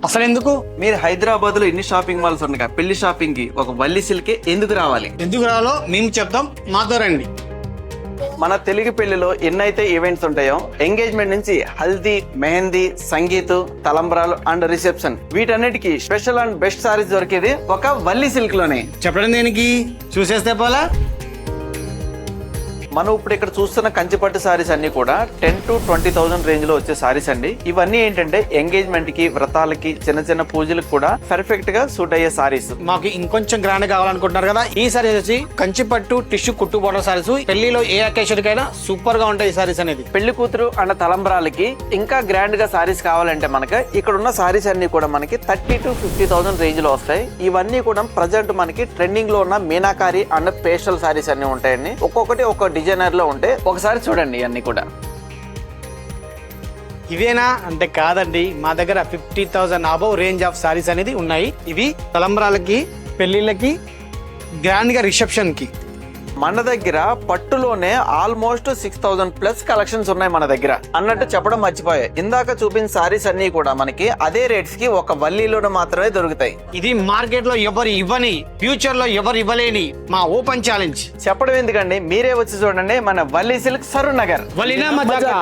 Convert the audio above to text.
అసలు ఎందుకు? మీరు హైదరాబాద్ లో ఎన్ని షాపింగ్ మాల్స్ ఉండగా పెళ్లి షాపింగ్ కి ఒక వల్లి సిల్క్ ఎందుకు రావాలి? ఎందుకు రావాలో మేము చెప్తాం, మాతో రండి. మన తెలుగు పెళ్లిలో ఎన్నైతే ఈవెంట్స్ ఉంటాయో, ఎంగేజ్మెంట్ నుంచి హల్దీ, మెహందీ, సంగీత్, తలంబ్రాలు అండ్ రిసెప్షన్, వీటన్నిటికీ స్పెషల్ అండ్ బెస్ట్ సారీస్ దొరికేది ఒక వల్లి సిల్క్ లోనే. చెప్పడం దేనికి, చూసేస్తే పోలా. మనం ఇప్పుడు ఇక్కడ చూస్తున్న కంచిపట్టు సారీస్ అన్ని కూడా 10 to 20,000 రేంజ్ లో వచ్చే సారీస్ అండి. ఇవన్నీ ఏంటంటే ఎంగేజ్మెంట్ కి, వ్రతాలకి, చిన్న చిన్న పూజలకు కూడా పర్ఫెక్ట్ గా సూట్ అయ్యే సారీస్. మాకు ఇంకొంచెం గ్రాండ్ కావాలనుకుంటున్నారు కదా, ఈ సారీస్ వచ్చి కంచిపట్టు టిష్యూ కుట్టు బోర్డర్ సారీస్. పెళ్లిలో ఏ అకేషన్ కైనా సూపర్ గా ఉంటాయి ఈ సారీస్ అనేది. పెళ్లి కూతురు అండ్ తలంబ్రాలకి ఇంకా గ్రాండ్ గా సారీస్ కావాలంటే మనకి ఇక్కడ ఉన్న సారీస్ అన్ని కూడా మనకి 30 to 50,000 రేంజ్ లో వస్తాయి. ఇవన్నీ కూడా ప్రజెంట్ మనకి ట్రెండింగ్ లో ఉన్న మీనాకారి అండ్ పేస్టల్ సారీస్ అన్ని ఉంటాయండి. ఒక్కొక్కటి ఒక డిజైనర్ లో ఉంటే ఒకసారి చూడండి అన్ని కూడా. ఇవేనా అంటే కాదండి, మా దగ్గర 50,000 అబౌవ్ రేంజ్ ఆఫ్ సారీస్ అనేది ఉన్నాయి. ఇవి తలంబ్రాలకి, పెళ్లిళ్ళకి, గ్రాండ్ గా రిసెప్షన్ కి. మన దగ్గర పట్టులోనే ఆల్మోస్ట్ 6,000 ప్లస్ కలెక్షన్స్ ఉన్నాయి మన దగ్గర. అన్నట్టు చెప్పడం మర్చిపోయాయి, ఇందాక చూపిన సారీస్ అన్ని కూడా మనకి అదే రేట్స్ కి ఒక వల్లీలోనే మాత్రమే దొరుకుతాయి. ఇది మార్కెట్ లో ఎవరు ఇవ్వని, ఫ్యూచర్ లో ఎవరు ఇవ్వలేని మా ఓపెన్ ఛాలెంజ్. చెప్పడం ఎందుకండి, మీరే వచ్చి చూడండి మన వల్లీ సిల్క్ సరూర్ నగర్. వల్లీనా మజాకా.